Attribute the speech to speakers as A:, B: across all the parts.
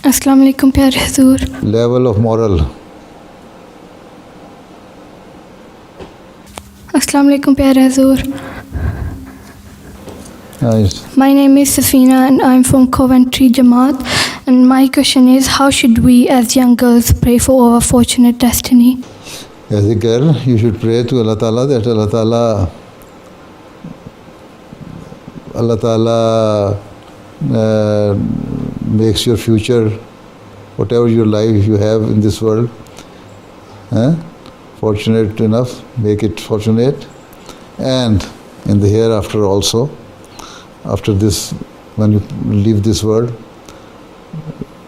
A: السلام علیکم پیارے حضور.
B: level of moral.
A: السلام علیکم پیارے حضور.
B: Nice.
A: My name is Safina and I'm from Coventry Jamaat, and my question is, how should we as young girls pray for our fortunate destiny?
B: As a girl, you should pray to Allah Ta'ala that Allah Ta'ala makes your future, whatever your life you have in this world, fortunate enough, make it fortunate, and in the hereafter also. After this, when you leave this world,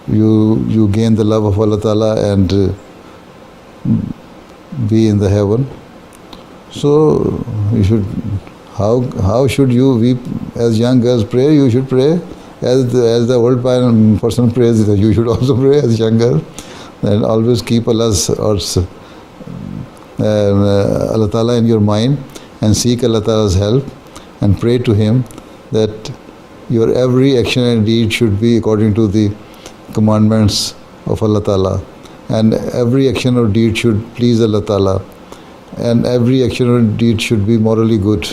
B: you gain the love of Allah Ta'ala and be in the heaven. So you should, how should you, we as young girls pray? You should pray as the old person prays. You should also pray as young girl, and always keep Allah Ta'ala in your mind and seek Allah Ta'ala's help and pray to Him that your every action and deed should be according to the commandments of Allah Ta'ala, and every action or deed should please Allah Ta'ala, and every action or deed should be morally good,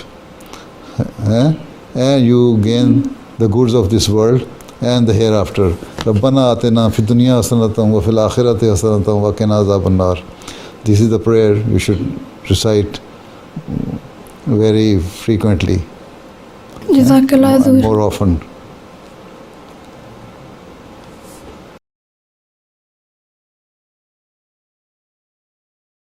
B: and you gain the goods of this world and the hereafter. Rabbana atina fid dunya hasanatan wa fil akhirati hasanatan wa qina azaban nar. This is the prayer you should recite very frequently.
A: Jazakallah Huzoor.
B: More often.